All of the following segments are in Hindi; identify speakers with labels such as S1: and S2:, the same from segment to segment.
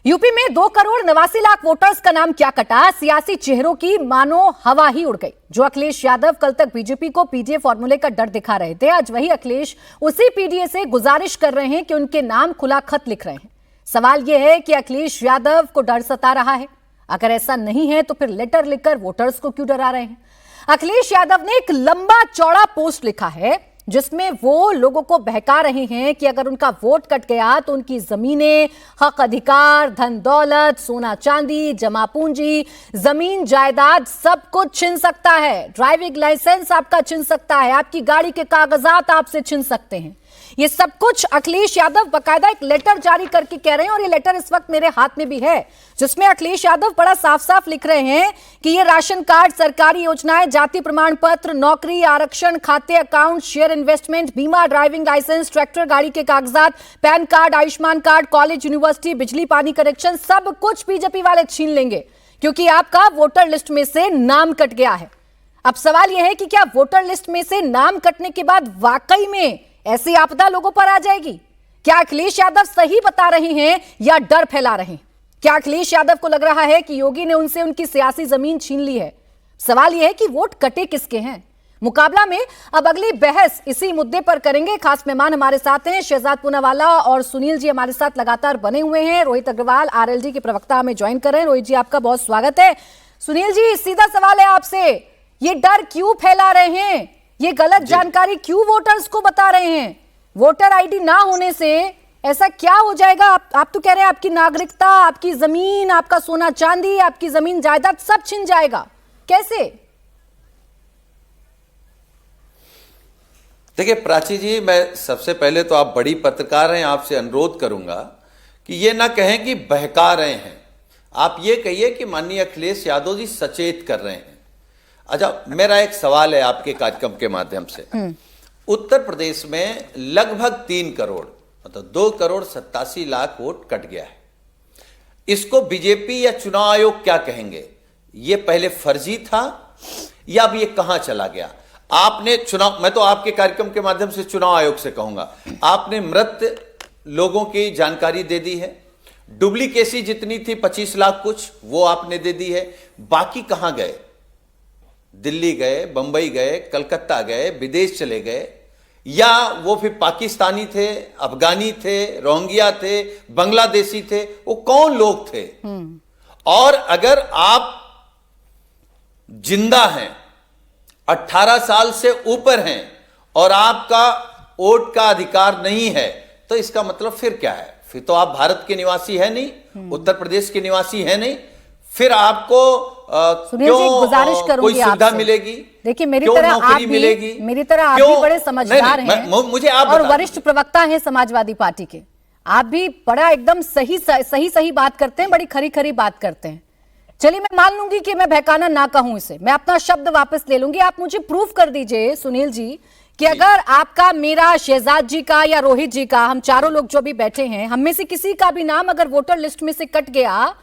S1: यूपी में 2,89,00,000 वोटर्स का नाम क्या कटा, सियासी चेहरों की मानो हवा ही उड़ गई। जो अखिलेश यादव कल तक बीजेपी को पीडीए फॉर्मूले का डर दिखा रहे थे, आज वही अखिलेश उसी पीडीए से गुजारिश कर रहे हैं कि उनके नाम खुला खत लिख रहे हैं। सवाल यह है कि अखिलेश यादव को डर सता रहा है। अगर ऐसा नहीं है तो फिर लेटर लिखकर वोटर्स को क्यों डरा रहे हैं। अखिलेश यादव ने एक लंबा चौड़ा पोस्ट लिखा है जिसमें वो लोगों को बहका रहे हैं कि अगर उनका वोट कट गया तो उनकी जमीनें, हक अधिकार, धन दौलत, सोना चांदी, जमा पूंजी, जमीन जायदाद सब कुछ छिन सकता है। ड्राइविंग लाइसेंस आपका छिन सकता है, आपकी गाड़ी के कागजात आपसे छिन सकते हैं। ये सब कुछ अखिलेश यादव बकायदा एक लेटर जारी करके कह रहे हैं और ये लेटर इस वक्त मेरे हाथ में भी है, जिसमें अखिलेश यादव बड़ा साफ साफ लिख रहे हैं कि ये राशन कार्ड, सरकारी योजनाएं, जाति प्रमाण पत्र, नौकरी, आरक्षण, खाते, अकाउंट, शेयर इन्वेस्टमेंट, बीमा, ड्राइविंग लाइसेंस, ट्रैक्टर, गाड़ी के कागजात, pan card, Ayushman card, college, university, बिजली पानी कनेक्शन, सब कुछ बीजेपी वाले छीन लेंगे क्योंकि आपका वोटर लिस्ट में से नाम कट गया है। अब सवाल यह है कि क्या वोटर लिस्ट में से नाम कटने के बाद वाकई में ऐसी आपदा लोगों पर आ जाएगी? क्या अखिलेश यादव सही बता रहे हैं या डर फैला रहे हैं? क्या अखिलेश यादव को लग रहा है कि योगी ने उनसे उनकी सियासी जमीन छीन ली है? सवाल यह है कि वोट कटे किसके हैं। मुकाबला में अब अगली बहस इसी मुद्दे पर करेंगे। खास मेहमान हमारे साथ हैं, शहजाद पूनावाला और सुनील जी हमारे साथ लगातार बने हुए हैं। रोहित अग्रवाल आरएलडी के प्रवक्ता हमें ज्वाइन कर रहे हैं। रोहित जी, आपका बहुत स्वागत है। सुनील जी, सीधा सवाल है आपसे, ये डर क्यों फैला रहे हैं? ये गलत जानकारी क्यों वोटर्स को बता रहे हैं? वोटर आईडी ना होने से ऐसा क्या हो जाएगा? आप तो कह रहे हैं आपकी नागरिकता, आपकी जमीन, आपका सोना चांदी, आपकी जमीन जायदाद सब छिन जाएगा। कैसे?
S2: देखिए प्राची जी, मैं सबसे पहले तो आप बड़ी पत्रकार हैं, आपसे अनुरोध करूंगा कि ये ना कहें कि बहका रहे हैं, आप ये कहिए कि माननीय अखिलेश यादव जी सचेत कर रहे हैं। अच्छा, मेरा एक सवाल है आपके कार्यक्रम के माध्यम से। उत्तर प्रदेश में लगभग 3 करोड़ मतलब 2,87,00,000 वोट कट गया है। इसको बीजेपी या चुनाव आयोग क्या कहेंगे? ये पहले फर्जी था या अब ये कहां चला गया? आपने चुनाव, मैं तो आपके कार्यक्रम के माध्यम से चुनाव आयोग से कहूंगा, आपने मृत लोगों की जानकारी दे दी है। डुप्लीकेसी जितनी थी 25 लाख कुछ, वो आपने दे दी है। बाकी कहां गए? दिल्ली गए, बंबई गए, कलकत्ता गए, विदेश चले गए, या वो फिर पाकिस्तानी थे, अफगानी थे, रोहिंग्या थे, बांग्लादेशी थे? वो कौन लोग थे? और अगर आप जिंदा हैं, 18 साल से ऊपर हैं और आपका वोट का अधिकार नहीं है, तो इसका मतलब फिर क्या है? फिर तो आप भारत के निवासी है नहीं, उत्तर प्रदेश के निवासी है नहीं। फिर आपको क्यों
S1: गुजारिश करूंगी
S2: कोई सुविधा मिलेगी?
S1: देखिए, मेरी तरह आप भी बड़े समझदार हैं,
S2: मुझे आप
S1: और वरिष्ठ प्रवक्ता हैं समाजवादी पार्टी के। आप भी बड़ा एकदम सही बात करते हैं, बड़ी खरी बात करते हैं। चलिए, मैं मान लूंगी कि मैं बहकाना ना कहूं इसे, मैं अपना शब्द वापस ले लूंगी। आप मुझे प्रूफ कर दीजिए सुनील जी कि अगर आपका, मेरा, शहजाद जी का या रोहित जी का, हम चारों लोग जो भी बैठे हैं, हम में से किसी का भी नाम अगर वोटर लिस्ट में से कट गया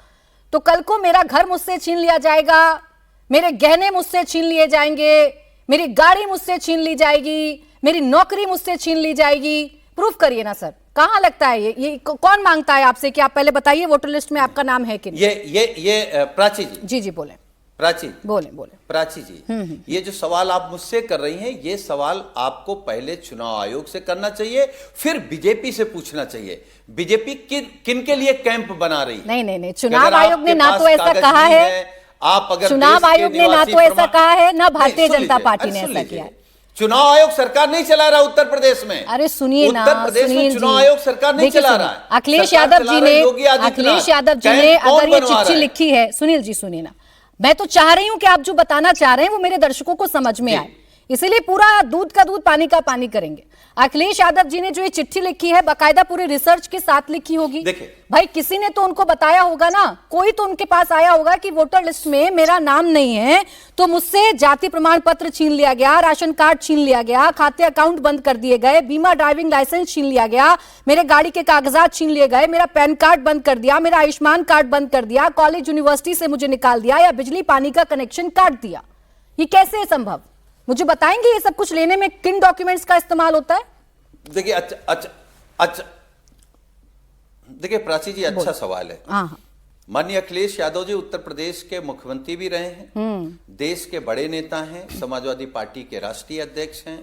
S1: तो कल को मेरा घर मुझसे छीन लिया जाएगा, मेरे गहने मुझसे छीन लिए जाएंगे, मेरी गाड़ी मुझसे छीन ली जाएगी, मेरी नौकरी मुझसे छीन ली जाएगी। प्रूफ करिए ना सर, कहां लगता है ये कौन मांगता है आपसे कि आप पहले बताइए वोटर लिस्ट में आपका नाम है कि नहीं?
S2: ये प्राची जी।
S1: जी बोले
S2: प्राची,
S1: बोले
S2: प्राची जी, ये जो सवाल आप मुझसे कर रही हैं, ये सवाल आपको पहले चुनाव आयोग से करना चाहिए, फिर बीजेपी से पूछना चाहिए। बीजेपी किन के लिए कैंप बना रही?
S1: नहीं, चुनाव आयोग ने ना तो ऐसा कहा है,
S2: आप अगर
S1: चुनाव आयोग ने ना तो ऐसा कहा है, ना भारतीय जनता पार्टी ने ऐसा किया है।
S2: चुनाव आयोग सरकार नहीं चला रहा उत्तर प्रदेश में।
S1: अरे सुनिए ना,
S2: उत्तर प्रदेश में चुनाव आयोग सरकार नहीं चला रहा है।
S1: अखिलेश यादव जी ने अगर ये चिट्ठी लिखी है, सुनील जी सुनिए ना, मैं तो चाह रही हूं कि आप जो बताना चाह रहे हैं वो मेरे दर्शकों को समझ में आए, इसीलिए पूरा दूध का दूध पानी का पानी करेंगे। अखिलेश यादव जी ने जो ये चिट्ठी लिखी है, बाकायदा पूरे रिसर्च के साथ लिखी होगी। भाई किसी ने तो उनको बताया होगा ना, कोई तो उनके पास आया होगा कि वोटर लिस्ट में मेरा नाम नहीं है, तो मुझसे जाति प्रमाण पत्र छीन लिया गया, राशन कार्ड छीन लिया गया, खाते अकाउंट बंद कर दिए गए, बीमा ड्राइविंग लाइसेंस छीन लिया गया, मेरे गाड़ी के कागजात छीन लिए गए, मेरा पैन कार्ड बंद कर दिया, मेरा आयुष्मान कार्ड बंद कर दिया, कॉलेज यूनिवर्सिटी से मुझे निकाल दिया, या बिजली पानी का कनेक्शन काट दिया। ये कैसे है संभव? मुझे बताएंगे ये सब कुछ लेने में किन डॉक्यूमेंट्स का इस्तेमाल होता है?
S2: देखिए, अच्छा देखिए प्राची जी, अच्छा सवाल है।
S1: हाँ हाँ।
S2: माननीय अखिलेश यादव जी उत्तर प्रदेश के मुख्यमंत्री भी रहे हैं, देश के बड़े नेता हैं, समाजवादी पार्टी के राष्ट्रीय अध्यक्ष हैं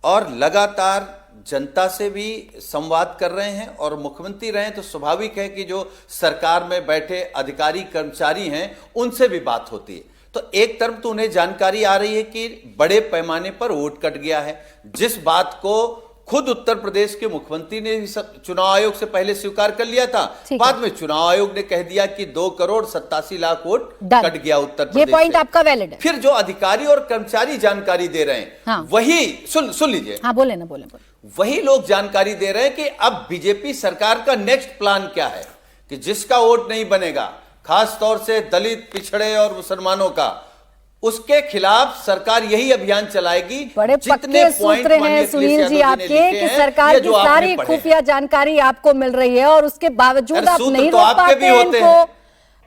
S2: और लगातार जनता से भी संवाद कर रहे हैं। और मुख्यमंत्री रहे हैं तो स्वाभाविक है कि जो सरकार में बैठे अधिकारी कर्मचारी हैं उनसे भी बात होती है। तो एक तरफ तो उन्हें जानकारी आ रही है कि बड़े पैमाने पर वोट कट गया है, जिस बात को खुद उत्तर प्रदेश के मुख्यमंत्री ने चुनाव आयोग से पहले स्वीकार कर लिया था। बाद में चुनाव आयोग ने कह दिया कि 2,87,00,000 वोट कट गया उत्तर प्रदेश।
S1: ये पॉइंट आपका वैलिड है।
S2: फिर जो अधिकारी और कर्मचारी जानकारी दे रहे हैं,
S1: हाँ।
S2: वही सुन लीजिए।
S1: हाँ, बोले ना, बोले।
S2: वही लोग जानकारी दे रहे हैं कि अब बीजेपी सरकार का नेक्स्ट प्लान क्या है, कि जिसका वोट नहीं बनेगा, खास तौर से दलित, पिछड़े और मुसलमानों का, उसके खिलाफ सरकार यही अभियान चलाएगी।
S1: बड़े पक्के सूत्र हैं सुनील जी आपके कि सरकार की सारी खुफिया जानकारी आपको मिल रही है और उसके बावजूद आप नहीं रोक पाते हैं इनको।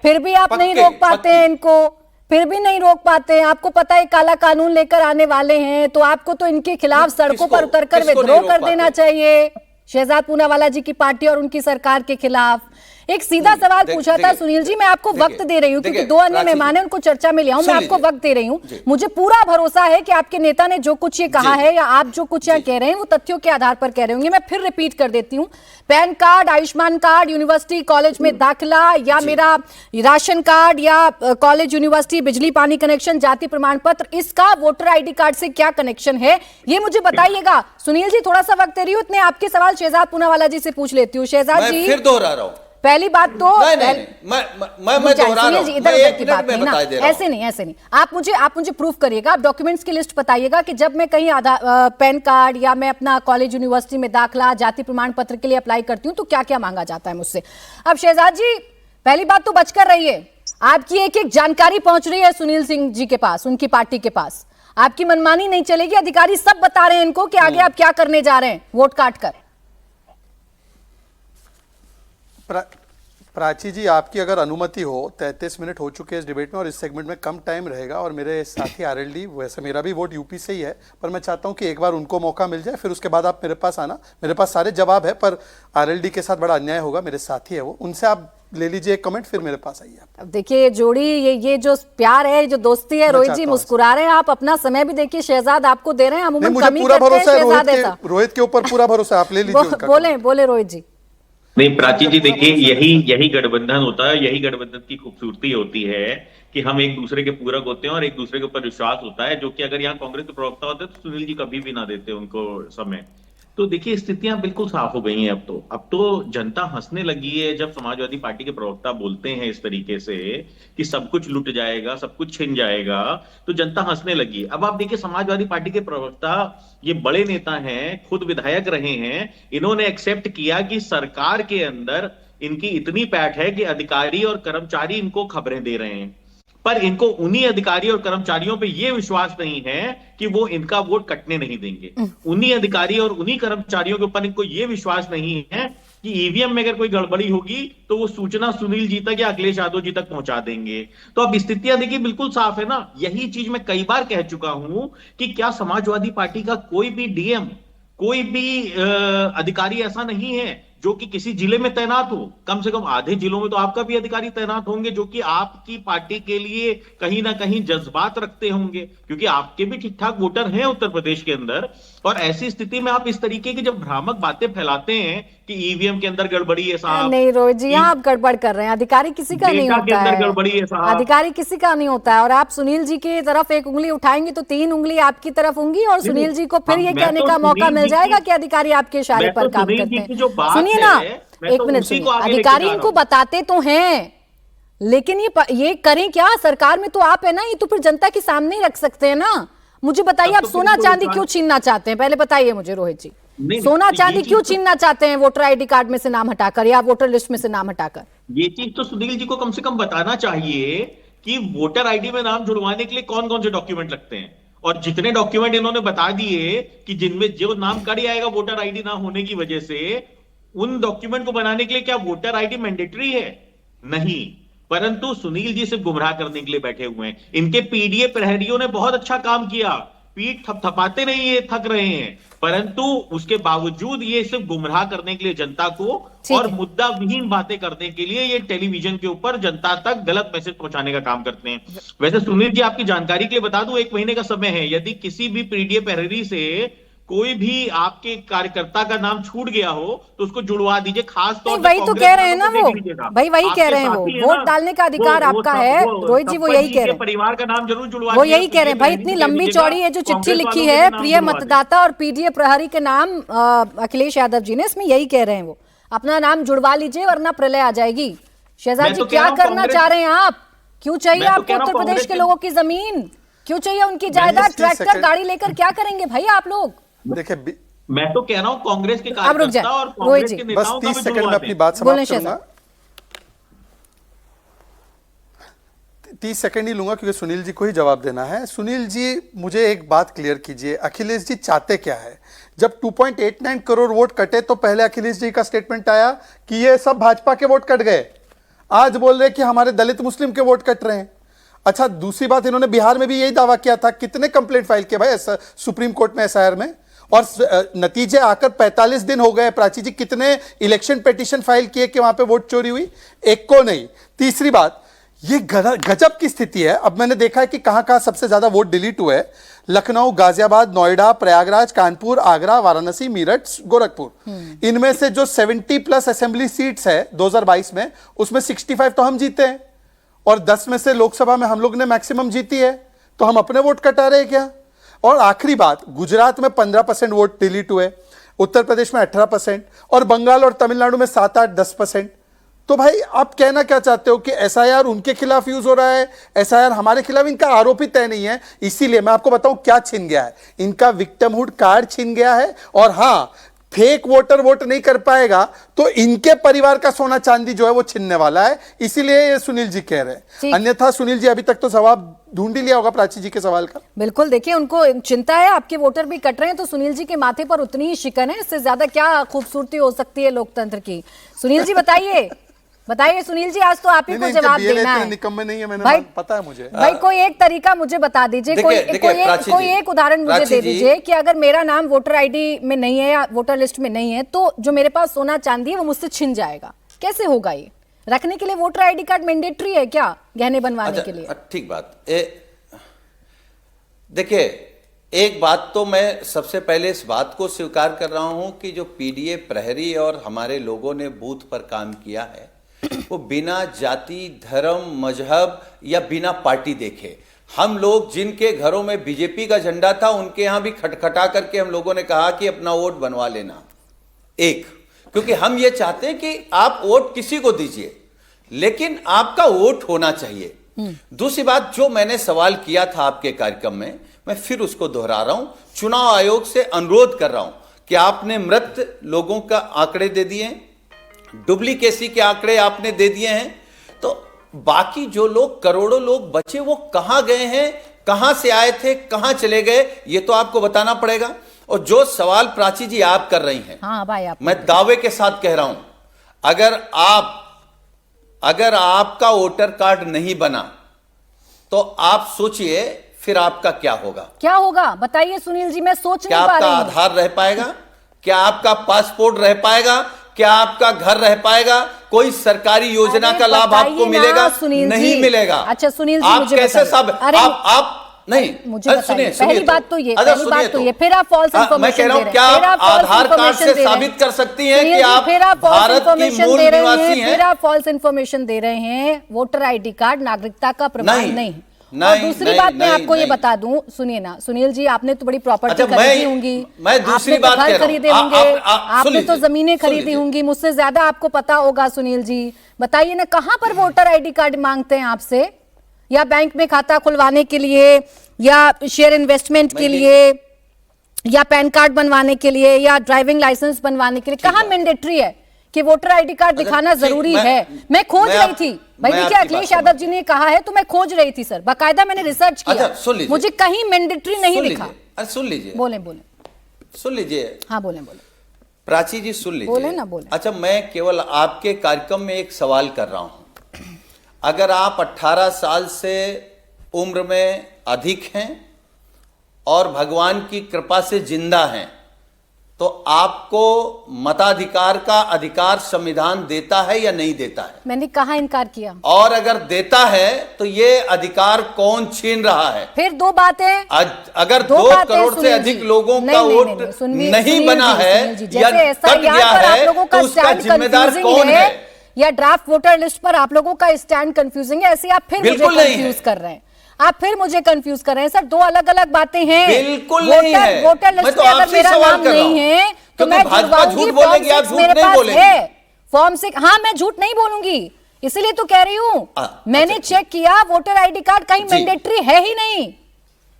S1: फिर भी आप नहीं रोक पाते हैं इनको, फिर भी नहीं रोक पाते हैं। आपको पता है काला कानून लेकर आने वाले हैं, तो आपको तो इनके खिलाफ सड़कों पर उतरकर विद्रोह कर देना चाहिए, शहजाद पूनावाला जी की पार्टी और उनकी सरकार के खिलाफ। एक सीधा सवाल पूछा था सुनील जी, मैं आपको वक्त दे रही हूँ क्योंकि दो अन्य मेहमान हैं, उनको चर्चा में ले आऊं। मैं आपको वक्त दे रही हूँ। मुझे पूरा भरोसा है कि आपके नेता ने जो कुछ ये कहा है या आप जो कुछ यहाँ कह रहे हैं वो तथ्यों के आधार पर कह रहे होंगे। मैं फिर रिपीट कर देती हूँ, pan card, Ayushman card, university college में दाखिला, या मेरा राशन कार्ड, या कॉलेज यूनिवर्सिटी बिजली पानी कनेक्शन, जाति प्रमाण पत्र, इसका वोटर ID कार्ड से क्या कनेक्शन है, ये मुझे बताइएगा। सुनील जी थोड़ा सा वक्त दे रही हूँ, इतने आपके सवाल शहजाद पूनावाला जी से पूछ लेती हूँ। शहजाद जी,
S2: फिर दोहरा रहा हूं।
S1: पहली बात तो
S2: मैं दोहरा रहा हूं,
S1: इधर उधर की बात नहीं ना, ऐसे नहीं। आप मुझे प्रूफ करिएगा, आप डॉक्यूमेंट्स की लिस्ट बताइएगा कि जब मैं कहीं पैन कार्ड या मैं अपना कॉलेज यूनिवर्सिटी में दाखिला, जाति प्रमाण पत्र के लिए अप्लाई करती हूँ तो क्या क्या मांगा जाता है मुझसे। अब शहजाद जी, पहली बात तो बचकर रहिए, आपकी एक एक जानकारी पहुंच रही है सुनील सिंह जी के पास, उनकी पार्टी के पास। आपकी मनमानी नहीं चलेगी, अधिकारी सब बता रहे हैं इनको कि आगे आप क्या करने जा रहे हैं वोट काट कर।
S3: प्राची जी, आपकी अगर अनुमति हो, 33 मिनट हो चुके हैं इस डिबेट में और इस सेगमेंट में कम टाइम रहेगा, और मेरे साथी RLD, वैसे मेरा भी वोट यूपी से ही है, पर मैं चाहता हूं कि एक बार उनको मौका मिल जाए, फिर उसके बाद आप मेरे पास आना। मेरे पास सारे जवाब है, पर RLD के साथ बड़ा अन्याय होगा, मेरे साथी है वो, उनसे आप ले लीजिए एक कमेंट, फिर मेरे पास आइए।
S1: अब देखिए ये जोड़ी, ये जो प्यार है, जो दोस्ती है, रोहित जी मुस्कुरा रहे हैं, आप अपना समय भी देखिए, शहजाद आपको दे रहे हैं।
S3: मुझे पूरा भरोसा है, रोहित के ऊपर पूरा भरोसा है, आप ले लीजिए।
S1: बोले रोहित जी।
S4: नहीं प्राची जी, देखिए यही गठबंधन होता है, यही गठबंधन की खूबसूरती होती है कि हम एक दूसरे के पूरक होते हैं और एक दूसरे के ऊपर विश्वास होता है, जो कि अगर यहाँ कांग्रेस के प्रवक्ता होते तो सुनील जी कभी भी ना देते उनको समय। तो देखिए स्थितियां बिल्कुल साफ हो गई हैं। अब तो जनता हंसने लगी है जब समाजवादी पार्टी के प्रवक्ता बोलते हैं इस तरीके से कि सब कुछ लुट जाएगा, सब कुछ छिन जाएगा, तो जनता हंसने लगी। अब आप देखिए समाजवादी पार्टी के प्रवक्ता ये बड़े नेता हैं, खुद विधायक रहे हैं, इन्होंने एक्सेप्ट किया कि सरकार के अंदर इनकी इतनी पैठ है कि अधिकारी और कर्मचारी इनको खबरें दे रहे हैं, पर इनको उन्हीं अधिकारी और कर्मचारियों पे ये विश्वास नहीं है कि वो इनका वोट कटने नहीं देंगे। उन्हीं अधिकारी और उन्हीं कर्मचारियों के ऊपर इनको ये विश्वास नहीं है कि ईवीएम में अगर कोई गड़बड़ी होगी तो वो सूचना सुनील जी तक या अखिलेश यादव जी तक पहुंचा देंगे। तो अब स्थितियां देखिए बिल्कुल साफ है ना। यही चीज मैं कई बार कह चुका हूं कि क्या समाजवादी पार्टी का कोई भी डीएम, कोई भी अधिकारी ऐसा नहीं है जो कि किसी जिले में तैनात हो। कम से कम आधे जिलों में तो आपका भी अधिकारी तैनात होंगे जो कि आपकी पार्टी के लिए कहीं ना कहीं जज्बात रखते होंगे, क्योंकि आपके भी ठीक ठाक वोटर हैं उत्तर प्रदेश के अंदर। और ऐसी स्थिति में आप इस तरीके की जब भ्रामक बातें फैलाते हैं कि ईवीएम के अंदर गड़बड़ी है साहब,
S1: नहीं रोहित जी, आप गड़बड़ कर रहे हैं। अधिकारी किसी का नहीं होता है,
S4: गड़बड़ी है साहब,
S1: अधिकारी किसी का नहीं होता है। और आप सुनील जी की तरफ एक उंगली उठाएंगे तो 3 उंगली आपकी तरफ होंगी और सुनील जी को फिर ये कहने का मौका मिल जाएगा कि अधिकारी आपके इशारे पर काम करते हैं। सुनिए ना, एक मिनट सुनिए, अधिकारी इनको बताते तो हैं, लेकिन ये करें क्या? सरकार में तो आप है ना, ये तो फिर जनता के सामने ही रख सकते हैं ना। मुझे बताइए, आप सोना चांदी क्यों छीनना चाहते हैं? पहले बताइए मुझे रोहित जी, सोना चांदी क्यों छीनना चाहते हैं वोटर आईडी कार्ड में से नाम हटाकर या वोटर लिस्ट में से नाम हटाकर?
S4: ये चीज तो सुनील जी को कम से कम बताना चाहिए कि वोटर आईडी में नाम जुड़वाने के लिए कौन कौन से डॉक्यूमेंट लगते हैं। और जितने डॉक्यूमेंट इन्होंने बता दिए कि जिनमें जो नाम कट आएगा वोटर आईडी ना होने की वजह से, उन डॉक्यूमेंट को बनाने के लिए क्या वोटर आईडी मैंडेटरी है? नहीं। परंतु सुनील जी सिर्फ गुमराह करने के लिए बैठे हुए हैं। इनके पीडीए प्रहरियों ने बहुत अच्छा काम किया पीठ थपथपाते नहीं ये थक रहे हैं, परंतु उसके बावजूद ये सिर्फ गुमराह करने के लिए जनता को और मुद्दा विहीन बातें करने के लिए ये टेलीविजन के ऊपर जनता तक गलत मैसेज पहुंचाने का काम करते हैं। वैसे सुनील जी, आपकी जानकारी के लिए बता दूं, 1 महीने का समय है। यदि किसी भी पीडीए प्रहरी से कोई भी आपके कार्यकर्ता का नाम छूट गया हो तो उसको जुड़वा दीजिए। खास तौर
S1: वही तो कह रहे हैं ना वो, भाई वही कह रहे हैं वो, वोट डालने का अधिकार आपका है रोहित जी, वो यही कह रहे हैं,
S4: परिवार का नाम जरूर जुड़वा,
S1: वो यही कह रहे हैं। भाई इतनी लंबी चौड़ी है जो चिट्ठी लिखी है प्रिय मतदाता और पीडीए प्रहरी के नाम अखिलेश यादव जी ने, इसमें यही कह रहे हैं वो, अपना नाम जुड़वा लीजिए वरना प्रलय आ जाएगी। शहजाद जी क्या करना चाह रहे हैं आप? क्यों चाहिए आपको उत्तर प्रदेश के लोगों की जमीन? क्यों चाहिए उनकी जायदाद? ट्रैक्टर गाड़ी लेकर क्या करेंगे भाई आप लोग?
S3: देखिए,
S4: मैं तो कह रहा हूं कांग्रेस के कार्यकर्ता और कांग्रेस के नेताओं का भी
S3: 30 सेकंड में अपनी बात समाप्त करूंगा। 30 सेकंड ही लूंगा क्योंकि सुनील जी को ही जवाब देना है। सुनील जी, मुझे एक बात क्लियर कीजिए, अखिलेश जी चाहते क्या है? जब 2.89 करोड़ वोट कटे तो पहले अखिलेश जी का स्टेटमेंट आया कि ये सब भाजपा के वोट कट गए, आज बोल रहे कि हमारे दलित मुस्लिम के वोट कट रहे हैं। अच्छा, दूसरी बात, इन्होंने बिहार में भी यही दावा किया था। कितने कंप्लेंट फाइल किए भाई सुप्रीम कोर्ट में, एसआईआर में, और नतीजे आकर 45 दिन हो गए। प्राची जी, कितने इलेक्शन पिटीशन फाइल किए कि वहां पे वोट चोरी हुई? एक को नहीं। तीसरी बात, ये गजब की स्थिति है। अब मैंने देखा है कि कहां सबसे ज्यादा वोट डिलीट हुए। लखनऊ, गाजियाबाद, नोएडा, प्रयागराज, कानपुर, आगरा, वाराणसी, मेरठ, गोरखपुर। इनमें से जो 70+ असेंबली सीट्स है 2022 में, उसमें 65 तो हम जीते हैं और 10 में से लोकसभा में हम लोग ने मैक्सिमम जीती है। तो हम अपने वोट कटा रहे हैं क्या? और आखिरी बात, गुजरात में 15% वोट डिलीट हुए, उत्तर प्रदेश में 18% और बंगाल और तमिलनाडु में 7, 8, 10%। तो भाई आप कहना क्या चाहते हो कि एसआईआर उनके खिलाफ यूज हो रहा है, एसआईआर हमारे खिलाफ? इनका आरोप ही तय नहीं है। इसीलिए मैं आपको बताऊं क्या छिन गया है, इनका विक्टिमहुड कार्ड छिन गया है। और हां, फेक वोटर वोट नहीं कर पाएगा तो इनके परिवार का सोना चांदी जो है वो छिनने वाला है। इसीलिए ये सुनील जी कह रहे हैं। अन्यथा सुनील जी अभी तक तो जवाब ढूंढ ही लिया होगा प्राची जी के सवाल का।
S1: बिल्कुल, देखिए उनको चिंता है, आपके वोटर भी कट रहे हैं तो सुनील जी के माथे पर उतनी ही शिकन है। इससे ज्यादा क्या खूबसूरती हो सकती है लोकतंत्र की? सुनील जी बताइए सुनील जी, आज तो आप ही को जवाब देना है।
S3: निकम्मे नहीं है, मैंने
S1: भाई,
S3: पता है मुझे।
S1: भाई कोई एक तरीका मुझे बता दीजिए, कोई एक उदाहरण मुझे दे दीजिए कि अगर मेरा नाम वोटर आईडी में नहीं है या वोटर लिस्ट में नहीं है तो जो मेरे पास सोना चांदी है वो मुझसे छिन जाएगा। कैसे होगा ये? रखने के लिए वोटर आईडी कार्ड मैंडेटरी है क्या गहने बनवाने के लिए?
S2: ठीक बात। देखिए, एक बात तो मैं सबसे पहले इस बात को स्वीकार कर रहा हूं कि जो पीडीए प्रहरी और हमारे लोगों ने बूथ पर काम किया है वो बिना जाति, धर्म, मजहब या बिना पार्टी देखे, हम लोग जिनके घरों में बीजेपी का झंडा था उनके यहां भी खटखटा करके हम लोगों ने कहा कि अपना वोट बनवा लेना। एक, क्योंकि हम ये चाहते हैं कि आप वोट किसी को दीजिए लेकिन आपका वोट होना चाहिए। दूसरी बात, जो मैंने सवाल किया था आपके कार्यक्रम में, मैं फिर उसको दोहरा रहा हूं, चुनाव आयोग से अनुरोध कर रहा हूं कि आपने मृत लोगों का आंकड़े दे दिए, डुप्लीकेसी के आंकड़े आपने दे दिए हैं, तो बाकी जो लोग, करोड़ों लोग बचे, वो कहां गए हैं, कहां से आए थे, कहां चले गए, ये तो आपको बताना पड़ेगा। और जो सवाल प्राची जी आप कर रही हैं,
S1: हाँ भाई, आप
S2: मैं दावे के साथ कह रहा हूं, अगर आपका वोटर कार्ड नहीं बना तो आप सोचिए फिर आपका क्या होगा?
S1: क्या होगा बताइए सुनील जी, मैं सोच नहीं पा रही।
S2: क्या आपका आधार रह पाएगा? क्या आपका पासपोर्ट रह पाएगा? क्या आपका घर रह पाएगा? कोई सरकारी योजना का लाभ आपको मिलेगा? नहीं मिलेगा।
S1: अच्छा सुनील जी,
S2: आप कैसे सब आप नहीं,
S1: मुझे सुनिए, पहली बात तो ये, फिर आप फॉल्स इन्फॉर्मेशन
S2: मैं कह रहा हूं, क्या आप आधार कार्ड से साबित कर सकती हैं कि आप भारत की मूल निवासी हैं?
S1: फिर आप फॉल्स इन्फॉर्मेशन दे रहे हैं। वोटर आईडी कार्ड नागरिकता का प्रमाण नहीं। और दूसरी बात मैं आपको ये बता दूं, सुनिए ना सुनील जी, आपने तो बड़ी प्रॉपर्टी खरीदी होंगी,
S2: मैं दूसरी बात
S1: घर खरीदे होंगे, आपने तो जमीनें खरीदी होंगी, मुझसे ज्यादा आपको पता होगा। सुनील जी बताइए ना, कहां पर वोटर आईडी कार्ड मांगते हैं आपसे? या बैंक में खाता खुलवाने के लिए, या शेयर इन्वेस्टमेंट के लिए, या पैन कार्ड बनवाने के लिए, या ड्राइविंग लाइसेंस बनवाने के लिए? कहां मैंडेटरी है कि वोटर आईडी कार्ड दिखाना जरूरी है? मैं खोज रही थी भाई, देखिए अखिलेश यादव जी ने कहा है तो मैं खोज रही थी सर, बाकायदा मैंने रिसर्च किया, मुझे कहीं मैंडेटरी नहीं दिखा।
S2: अरे सुन लीजिए,
S1: बोले
S2: सुन लीजिए।
S1: हाँ बोले
S2: प्राची जी सुन लीजिए।
S1: बोले ना बोले।
S2: अच्छा, मैं केवल आपके कार्यक्रम में एक सवाल कर रहा हूं, अगर आप 18 साल से उम्र में अधिक हैं और भगवान की कृपा से जिंदा हैं, तो आपको मताधिकार का अधिकार संविधान देता है या नहीं देता है?
S1: मैंने कहा इनकार किया।
S2: और अगर देता है तो ये अधिकार कौन छीन रहा है?
S1: फिर दो बातें,
S2: अगर
S1: दो
S2: 2
S1: बातें
S2: करोड़ से
S1: सुनील
S2: अधिक
S1: जी।
S2: लोगों का
S1: नहीं,
S2: वोट
S1: नहीं,
S2: नहीं बना है या कट गया है तो उसका जिम्मेदार कौन है?
S1: या ड्राफ्ट वोटर लिस्ट पर आप लोगों का स्टैंड कंफ्यूजिंग है, ऐसे आप फिर मुझे
S2: बिल्कुल नहीं
S1: कंफ्यूज
S2: है।
S1: कर रहे हैं। आप फिर मुझे कंफ्यूज कर रहे हैं सर, दो अलग अलग बातें हैं।
S2: बिल्कुल नहीं है।
S1: वोटर
S2: मैं
S1: लिस्ट
S2: तो
S1: में अगर
S2: आपसे
S1: मेरा
S2: सवाल
S1: नाम
S2: कर रहा
S1: नहीं
S2: हूं।
S1: है तो
S2: क्योंकि
S1: मैं
S2: भाजपा
S1: जुड़वाऊंगी।
S2: झूठ बोलेगी, आप झूठ
S1: मेरे
S2: नहीं
S1: पास
S2: बोलेंगी।
S1: है फॉर्म 6। हाँ, मैं झूठ नहीं बोलूंगी, इसीलिए तो कह रही हूं। मैंने चेक किया, वोटर आईडी कार्ड कहीं
S2: जी।
S1: मैंडेटरी है ही नहीं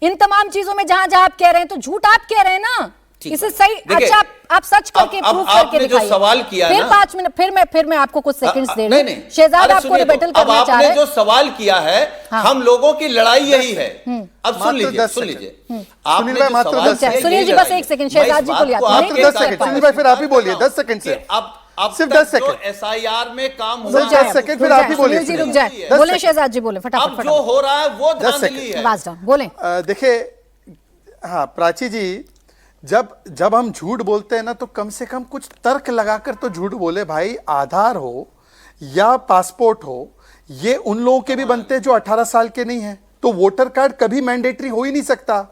S1: इन तमाम चीजों में। जहां जहां आप कह रहे हैं तो झूठ आप कह रहे हैं ना, इसे सही।
S2: देखिए,
S1: अच्छा, आप सच करके
S2: अब
S1: प्रूफ करके
S2: आपने जो
S1: दिखाइए।
S2: सवाल किया
S1: फिर
S2: ना,
S1: 5 मिनट फिर मैं आपको कुछ सेकंड्स दे रही
S2: नहीं
S1: हूं।
S2: नहीं
S1: शहजाद
S2: अरे
S1: आपको
S2: सुनिए तो,
S1: रिबेटल
S2: अब
S1: करना चाह
S2: आपने
S1: रहे
S2: जो
S1: हैं।
S2: सवाल किया है,
S1: हाँ।
S2: हम लोगों की लड़ाई यही है। अब सुन
S3: मात्र
S2: लीजिए
S3: 10
S2: सुन
S3: सेकंड।
S2: लीजिए
S3: सुनील भाई, मात्र 10
S2: किया,
S3: सेकंड।
S1: सुनील
S2: यही
S1: जी, बस
S2: लड़ाई
S1: एक सेकंड,
S2: है। मैं
S1: शहजाद
S2: इस
S1: जी को
S2: बात
S1: लिया
S2: को
S1: था।
S3: मात्र
S2: आपके
S3: 10
S2: साथ
S3: सेकंड।
S2: बात
S3: सुनील भाई, फिर आप ही
S2: कर
S3: बोलिए,
S2: रहा हूं
S3: 10 सेकंड से।
S2: कि अब
S3: सिर्फ
S2: तक
S3: 10
S2: जो
S3: सेकंड।
S2: SIR में काम
S3: रुक
S2: हुआ
S3: जाए,
S2: है,
S3: सेकंड, फिर आप ही बोलिए।
S1: सुनील जी रुक
S2: सुनील
S1: जाए,
S2: जी,
S1: बोले
S3: 10
S1: शहजाद जी, बोले
S2: अब
S1: फटाफट
S2: जो हो रहा है वो
S3: 10
S2: धांधली है।
S1: आवाज डाउन, बोले।
S3: देखिए, हाँ प्राची जी, जब हम झूठ बोलते हैं ना, तो कम से कम कुछ तर्क लगाकर तो झूठ बोले भाई। आधार हो या पासपोर्ट हो, ये उन लोगों के भी बनते हैं जो 18 साल के नहीं हैं। तो वोटर कार्ड कभी मैंडेटरी हो ही नहीं सकता।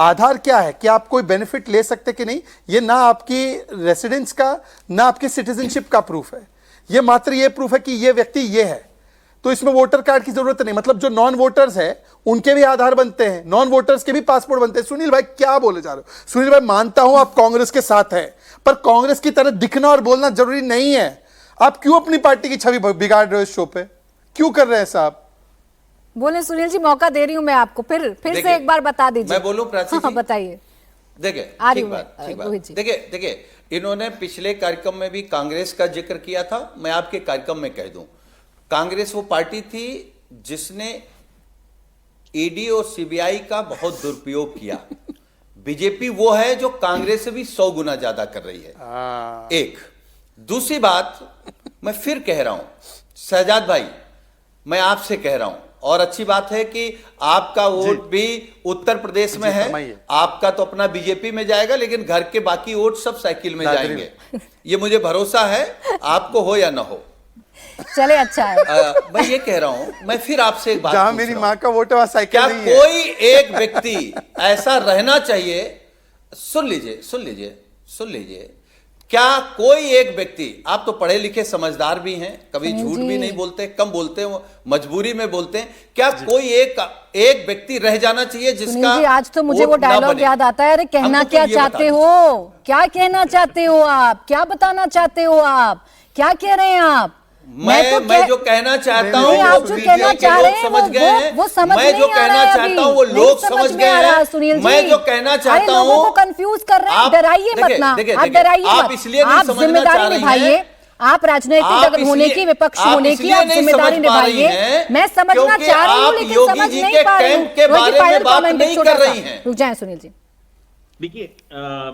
S3: आधार क्या है कि आप कोई बेनिफिट ले सकते कि नहीं, ये ना आपकी रेसिडेंस का ना आपकी सिटीजनशिप का प्रूफ है। ये मात्र ये प्रूफ है कि ये व्यक्ति ये है। तो इसमें वोटर कार्ड की जरूरत नहीं। मतलब जो नॉन वोटर्स है उनके भी आधार बनते हैं, नॉन वोटर्स के भी पासपोर्ट बनते हैं। सुनील भाई क्या बोले जा रहे हो? सुनील भाई, मानता हूं आप कांग्रेस के साथ हैं, पर कांग्रेस की तरह दिखना और बोलना जरूरी नहीं है। आप क्यों अपनी पार्टी की छवि बिगाड़ रहे हो इस शो पे? क्यों कर रहे हैं साहब?
S1: बोले सुनील जी, मौका दे रही हूं मैं आपको, फिर से एक बार बता दीजिए।
S2: मैं बोलूं प्राची
S1: हाँ,
S2: जी?
S1: बताइए।
S2: देखिए,
S1: आ रही
S2: ठीक
S1: हूं
S2: बात,
S1: मैं,
S2: ठीक बात।
S1: रोहित जी।
S2: देखिए, इन्होंने पिछले कार्यक्रम में भी कांग्रेस का जिक्र किया था। मैं आपके कार्यक्रम में कह दूं, कांग्रेस वो पार्टी थी जिसने ईडी और सीबीआई का बहुत दुरुपयोग किया। बीजेपी वो है जो कांग्रेस से भी 100 गुना ज्यादा कर रही है। एक दूसरी बात मैं फिर कह रहा हूं, शहजाद भाई, मैं आपसे कह रहा हूं, और अच्छी बात है कि आपका वोट भी उत्तर प्रदेश में है।
S3: फरमाइए।
S2: आपका तो अपना बीजेपी में जाएगा, लेकिन घर के बाकी वोट सब साइकिल में जाएंगे। ये मुझे भरोसा है, आपको हो या ना हो।
S1: चले, अच्छा है।
S2: मैं ये कह रहा हूं, मैं फिर आपसे एक बात
S3: जहां
S2: पूछ
S3: मेरी
S2: रहा
S3: माँ
S2: हूं।
S3: का वोट है वहां साइकिल
S2: क्या
S3: नहीं है।
S2: कोई एक व्यक्ति ऐसा रहना चाहिए, सुन लीजिए, क्या कोई एक व्यक्ति, आप तो पढ़े लिखे समझदार भी हैं, कभी झूठ भी नहीं बोलते, कम बोलते हैं, मजबूरी में बोलते हैं, क्या कोई एक व्यक्ति रह जाना चाहिए जिसका
S1: जी, आज तो मुझे वो
S2: वोट ना
S1: डायलॉग
S2: बने?
S1: याद आता है। अरे कहना
S2: हमको
S1: क्या
S2: तो ये बता
S1: चाहते
S2: दीजिए।
S1: हो? क्या कहना चाहते हो आप? क्या बताना चाहते हो आप? क्या कह रहे हैं आप?
S2: मैं जो कहना चाहता हूं
S1: नहीं, आप जो
S2: मीडिया
S1: कहना
S2: के
S1: चाह
S2: लोग
S1: रहे हैं
S2: समझ गए हैं।
S1: वो समझ
S2: मैं
S1: नहीं
S2: जो
S1: आ रहा
S2: कहना
S1: है
S2: चाहता
S1: अभी।
S2: हूं वो
S1: नहीं
S2: लोग
S1: समझ
S2: समझ
S1: में
S2: गए
S1: आ रहा है,
S2: हैं।
S1: सुनील जी।
S2: मैं जो कहना
S1: अरे
S2: चाहता
S1: लोगों
S2: हूं,
S1: को कंफ्यूज कर रहे हैं,
S2: आप-
S1: डराइए मत
S2: देखिए,
S1: ना,
S2: देखिए,
S1: आप
S2: देखिए,
S1: डराइए
S2: आप
S1: मत।
S2: इसलिए नहीं
S1: आप
S2: समझना चाह
S1: जिम्मेदारी
S2: रही
S1: निभाइए,
S2: हैं।
S1: आप राजनीतिक
S2: आप
S1: अगर होने
S2: इसलिए-
S1: की, विपक्ष
S2: आप
S1: होने की
S2: इसलिए
S1: आप
S2: नहीं
S1: जिम्मेदारी
S2: समझ पा रही
S1: निभाइए।
S2: हैं,
S1: मैं समझना
S2: क्योंकि
S1: चाह रही हूँ
S2: आप
S1: लेकिन
S2: योगी
S1: समझ
S2: जी
S1: नहीं
S2: के
S1: पा रही हूँ।
S2: कैंप के
S1: रोहित जी,
S2: बारे में
S1: फाइनल
S2: बात
S1: कमेंट
S2: नहीं
S1: छोटा
S2: कर
S1: सा।
S2: रही हैं।
S1: रुक जाएं सुनील जी।
S4: देखिए,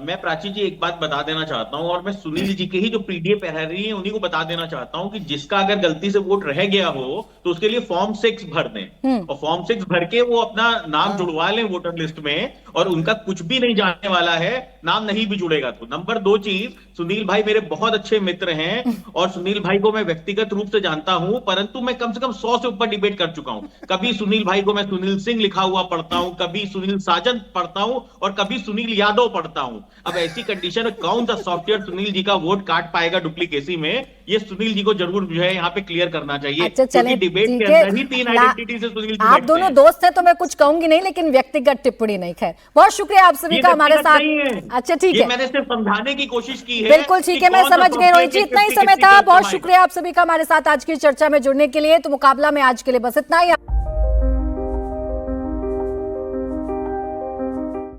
S4: मैं प्राची जी एक बात बता देना चाहता हूं, और मैं सुनील जी के ही जो पीडीएफ रह रही है उन्हीं को बता देना चाहता हूं कि जिसका अगर गलती से वोट रह गया हो तो उसके लिए फॉर्म 6 भर दें, और फॉर्म 6 भर के वो अपना नाम जुड़वा लें वोटर लिस्ट में, और उनका कुछ भी नहीं जाने वाला है, नाम नहीं भी जुड़ेगा तो। नंबर 2 चीज, सुनील भाई मेरे बहुत अच्छे मित्र हैं, और सुनील भाई को मैं व्यक्तिगत रूप से जानता हूं, परंतु मैं कम से कम 100 से ऊपर डिबेट कर चुका हूं। कभी सुनील भाई को मैं सुनील सिंह लिखा हुआ पढ़ता हूं, कभी सुनील साजन पढ़ता हूं, और कभी सुनील यादव पढ़ता हूं। अब ऐसी कंडीशन में कौन सा सॉफ्टवेयर सुनील जी का वोट काट पाएगा डुप्लीकेसी में, ये सुनील जी को जरूर जो है यहाँ पे क्लियर करना चाहिए।
S1: अच्छा, चले,
S4: डिबेट
S1: ठीक
S4: के
S1: है।
S4: अंदर ही 3 आइडेंटिटी से सुनील जी
S1: आप
S4: बैठते
S1: दोनों
S4: हैं।
S1: दोस्त हैं तो मैं कुछ कहूंगी नहीं, लेकिन व्यक्तिगत टिप्पणी नहीं। खैर, बहुत शुक्रिया आप सभी
S4: ये
S1: का हमारे
S4: व्यक्तिगत नहीं है।
S1: साथ। अच्छा, ठीक
S4: ये
S1: है,
S4: मैंने सिर्फ समझाने की कोशिश की है।
S1: बिल्कुल ठीक
S4: कि
S1: है, मैं
S4: कौन सा
S1: समझ गई
S4: सॉफ्टवेयर
S1: रोहित जी।
S4: किस
S1: इतना ही
S4: व्यक्ति
S1: समय
S4: के
S1: था।
S4: व्यक्तिगत
S1: बहुत
S4: कमाई।
S1: शुक्रिया आप सभी का हमारे साथ आज की चर्चा में जुड़ने के लिए। तो मुकाबला में आज के लिए बस इतना ही।